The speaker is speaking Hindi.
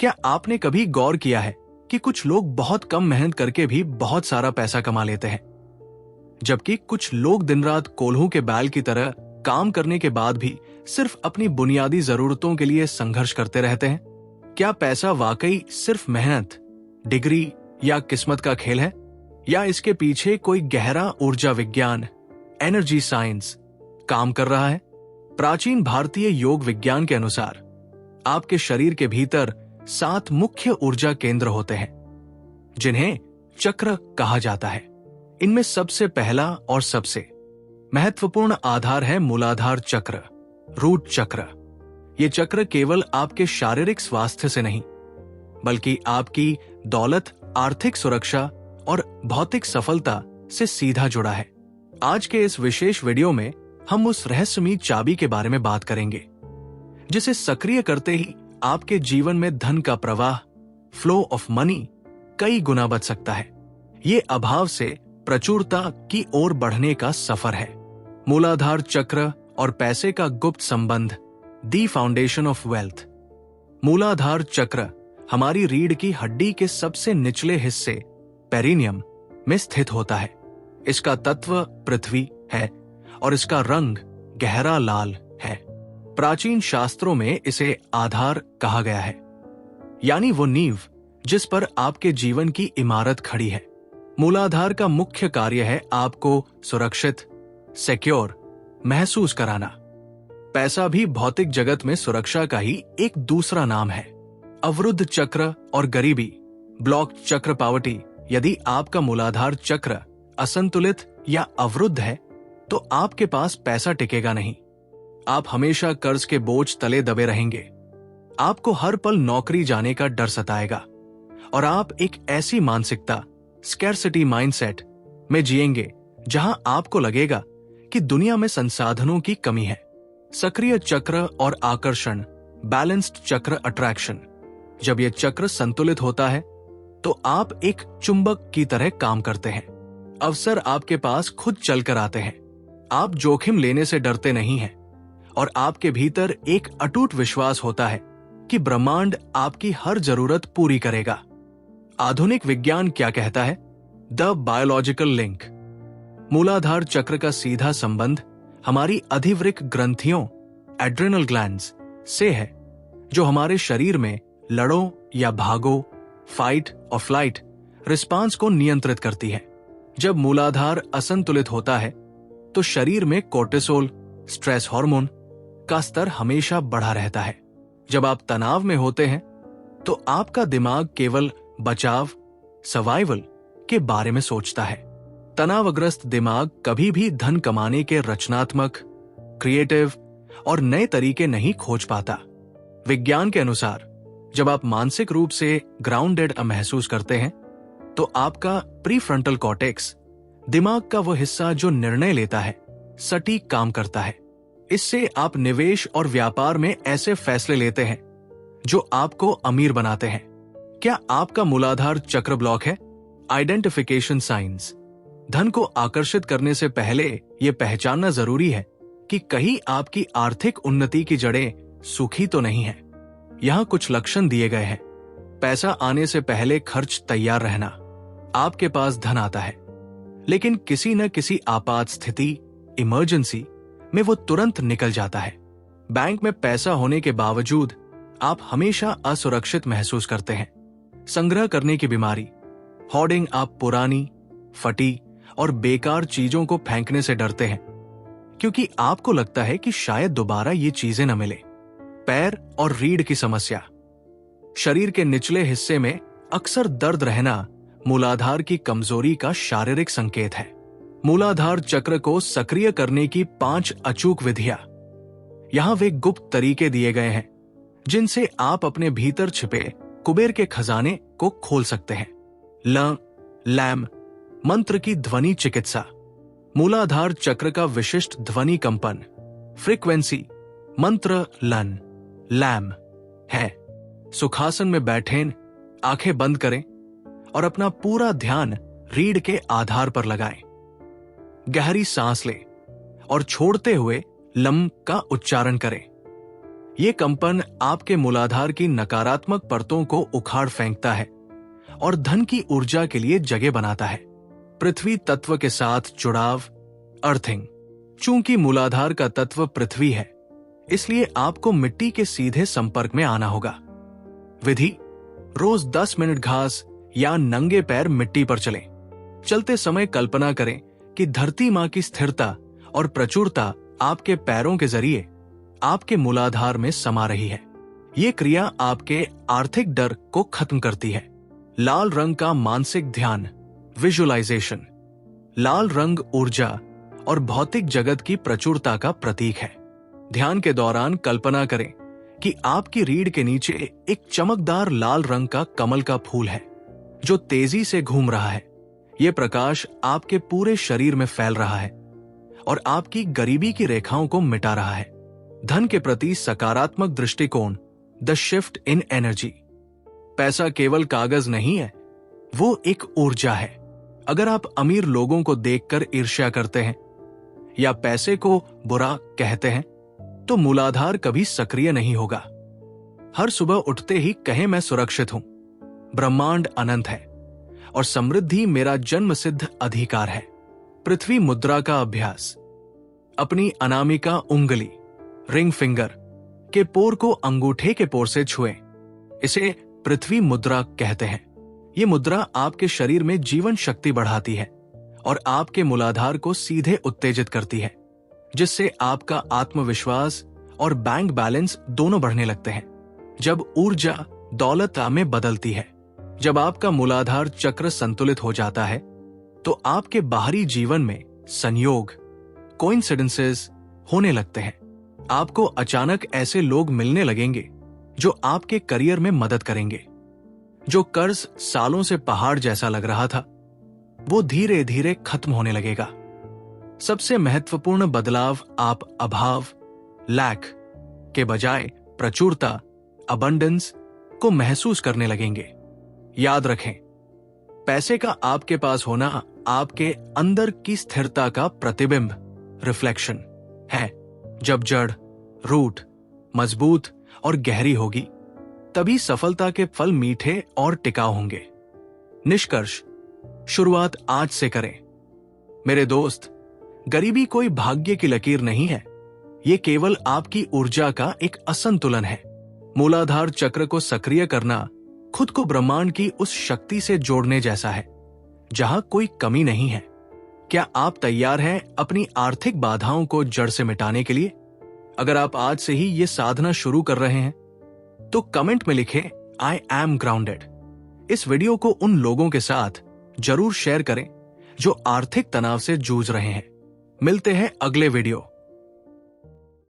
क्या आपने कभी गौर किया है कि कुछ लोग बहुत कम मेहनत करके भी बहुत सारा पैसा कमा लेते हैं, जबकि कुछ लोग दिन रात कोल्हू के बैल की तरह काम करने के बाद भी सिर्फ अपनी बुनियादी जरूरतों के लिए संघर्ष करते रहते हैं? क्या पैसा वाकई सिर्फ मेहनत, डिग्री या किस्मत का खेल है, या इसके पीछे कोई गहरा ऊर्जा विज्ञान, एनर्जी साइंस काम कर रहा है? प्राचीन भारतीय योग विज्ञान के अनुसार आपके शरीर के भीतर 7 मुख्य ऊर्जा केंद्र होते हैं, जिन्हें चक्र कहा जाता है। इनमें सबसे पहला और सबसे महत्वपूर्ण आधार है मूलाधार चक्र, रूट चक्र। ये चक्र केवल आपके शारीरिक स्वास्थ्य से नहीं, बल्कि आपकी दौलत, आर्थिक सुरक्षा और भौतिक सफलता से सीधा जुड़ा है। आज के इस विशेष वीडियो में हम उस रहस्यमयी चाबी के बारे में बात करेंगे, जिसे सक्रिय करते ही आपके जीवन में धन का प्रवाह, फ्लो ऑफ मनी कई गुना बढ़ सकता है। ये अभाव से प्रचुरता की ओर बढ़ने का सफर है। मूलाधार चक्र और पैसे का गुप्त संबंध, दी फाउंडेशन ऑफ वेल्थ। मूलाधार चक्र हमारी रीढ़ की हड्डी के सबसे निचले हिस्से पेरिनियम में स्थित होता है। इसका तत्व पृथ्वी है और इसका रंग गहरा लाल है। प्राचीन शास्त्रों में इसे आधार कहा गया है, यानी वो नींव जिस पर आपके जीवन की इमारत खड़ी है। मूलाधार का मुख्य कार्य है आपको सुरक्षित, सिक्योर महसूस कराना। पैसा भी भौतिक जगत में सुरक्षा का ही एक दूसरा नाम है। अवरुद्ध चक्र और गरीबी, ब्लॉक चक्र, पॉवर्टी। यदि आपका मूलाधार चक्र असंतुलित या अवरुद्ध है तो आपके पास पैसा टिकेगा नहीं। आप हमेशा कर्ज के बोझ तले दबे रहेंगे। आपको हर पल नौकरी जाने का डर सताएगा और आप एक ऐसी मानसिकता, स्कैर्सिटी माइंडसेट में जिएंगे जहां आपको लगेगा कि दुनिया में संसाधनों की कमी है। सक्रिय चक्र और आकर्षण, बैलेंस्ड चक्र, अट्रैक्शन। जब यह चक्र संतुलित होता है तो आप एक चुंबक की तरह काम करते हैं। अवसर आपके पास खुद चलकर आते हैं। आप जोखिम लेने से डरते नहीं हैं और आपके भीतर एक अटूट विश्वास होता है कि ब्रह्मांड आपकी हर जरूरत पूरी करेगा। आधुनिक विज्ञान क्या कहता है? The biological link. मूलाधार चक्र का सीधा संबंध हमारी अधिवृक्क ग्रंथियों, एड्रेनल ग्लैंड्स से है, जो हमारे शरीर में लड़ो या भागो, फाइट और फ्लाइट रिस्पांस को नियंत्रित करती है। जब मूलाधार असंतुलित होता है तो शरीर में कोर्टिसोल, स्ट्रेस हार्मोन का स्तर हमेशा बढ़ा रहता है। जब आप तनाव में होते हैं तो आपका दिमाग केवल बचाव, सर्वाइवल के बारे में सोचता है। तनावग्रस्त दिमाग कभी भी धन कमाने के रचनात्मक, क्रिएटिव और नए तरीके नहीं खोज पाता। विज्ञान के अनुसार जब आप मानसिक रूप से ग्राउंडेड महसूस करते हैं तो आपका प्रीफ्रंटल कॉर्टेक्स, दिमाग का वो हिस्सा जो निर्णय लेता है, सटीक काम करता है। इससे आप निवेश और व्यापार में ऐसे फैसले लेते हैं जो आपको अमीर बनाते हैं। क्या आपका मूलाधार चक्र ब्लॉक है? Identification science. धन को आकर्षित करने से पहले यह पहचानना जरूरी है कि कहीं आपकी आर्थिक उन्नति की जड़ें सूखी तो नहीं है। यहां कुछ लक्षण दिए गए हैं। पैसा आने से पहले खर्च तैयार रहना। आपके पास धन आता है, लेकिन किसी न किसी आपात स्थिति, इमरजेंसी में वो तुरंत निकल जाता है। बैंक में पैसा होने के बावजूद आप हमेशा असुरक्षित महसूस करते हैं। संग्रह करने की बीमारी, होर्डिंग। आप पुरानी, फटी और बेकार चीजों को फेंकने से डरते हैं क्योंकि आपको लगता है कि शायद दोबारा ये चीजें न मिले। पैर और रीढ़ की समस्या। शरीर के निचले हिस्से में अक्सर दर्द रहना मूलाधार की कमजोरी का शारीरिक संकेत है। मूलाधार चक्र को सक्रिय करने की 5 अचूक विधियां। यहां वे गुप्त तरीके दिए गए हैं जिनसे आप अपने भीतर छिपे कुबेर के खजाने को खोल सकते हैं। लैम मंत्र की ध्वनि चिकित्सा। मूलाधार चक्र का विशिष्ट ध्वनि कंपन, फ्रीक्वेंसी, मंत्र लैम है। सुखासन में बैठें, आंखें बंद करें और अपना पूरा ध्यान रीढ़ के आधार पर लगाएं। गहरी सांस लें और छोड़ते हुए लम का उच्चारण करें। ये कंपन आपके मूलाधार की नकारात्मक परतों को उखाड़ फेंकता है और धन की ऊर्जा के लिए जगह बनाता है। पृथ्वी तत्व के साथ जुड़ाव, अर्थिंग। चूंकि मूलाधार का तत्व पृथ्वी है, इसलिए आपको मिट्टी के सीधे संपर्क में आना होगा। विधि: रोज 10 मिनट घास या नंगे पैर मिट्टी पर चलें। चलते समय कल्पना करें कि धरती मां की स्थिरता और प्रचुरता आपके पैरों के जरिए आपके मूलाधार में समा रही है। ये क्रिया आपके आर्थिक डर को खत्म करती है। लाल रंग का मानसिक ध्यान, विजुअलाइजेशन। लाल रंग ऊर्जा और भौतिक जगत की प्रचुरता का प्रतीक है। ध्यान के दौरान कल्पना करें कि आपकी रीढ़ के नीचे एक चमकदार लाल रंग का कमल का फूल है जो तेजी से घूम रहा है। यह प्रकाश आपके पूरे शरीर में फैल रहा है और आपकी गरीबी की रेखाओं को मिटा रहा है। धन के प्रति सकारात्मक दृष्टिकोण, द शिफ्ट इन एनर्जी। पैसा केवल कागज नहीं है, वो एक ऊर्जा है। अगर आप अमीर लोगों को देखकर ईर्ष्या करते हैं या पैसे को बुरा कहते हैं, तो मूलाधार कभी सक्रिय नहीं होगा। हर सुबह उठते ही कहें, मैं सुरक्षित हूं, ब्रह्मांड अनंत है और समृद्धि मेरा जन्मसिद्ध अधिकार है। पृथ्वी मुद्रा का अभ्यास। अपनी अनामिका उंगली, रिंग फिंगर के पोर को अंगूठे के पोर से छुएं। इसे पृथ्वी मुद्रा कहते हैं। ये मुद्रा आपके शरीर में जीवन शक्ति बढ़ाती है और आपके मूलाधार को सीधे उत्तेजित करती है, जिससे आपका आत्मविश्वास और बैंक बैलेंस दोनों बढ़ने लगते हैं। जब ऊर्जा दौलत में बदलती है, जब आपका मूलाधार चक्र संतुलित हो जाता है, तो आपके बाहरी जीवन में संयोग, कोइंसिडेंसेस होने लगते हैं। आपको अचानक ऐसे लोग मिलने लगेंगे जो आपके करियर में मदद करेंगे। जो कर्ज सालों से पहाड़ जैसा लग रहा था, वो धीरे धीरे खत्म होने लगेगा। सबसे महत्वपूर्ण बदलाव आप अभाव, लैक के बजाय प्रचुरता, अबंडेंस को महसूस करने लगेंगे। याद रखें, पैसे का आपके पास होना आपके अंदर की स्थिरता का प्रतिबिंब, रिफ्लेक्शन है। जब जड़, रूट मजबूत और गहरी होगी, तभी सफलता के फल मीठे और टिकाऊ होंगे। निष्कर्ष: शुरुआत आज से करें। मेरे दोस्त, गरीबी कोई भाग्य की लकीर नहीं है, ये केवल आपकी ऊर्जा का एक असंतुलन है। मूलाधार चक्र को सक्रिय करना खुद को ब्रह्मांड की उस शक्ति से जोड़ने जैसा है जहां कोई कमी नहीं है। क्या आप तैयार हैं अपनी आर्थिक बाधाओं को जड़ से मिटाने के लिए? अगर आप आज से ही ये साधना शुरू कर रहे हैं, तो कमेंट में लिखें, आई एम ग्राउंडेड। इस वीडियो को उन लोगों के साथ जरूर शेयर करें जो आर्थिक तनाव से जूझ रहे हैं। मिलते हैं अगले वीडियो।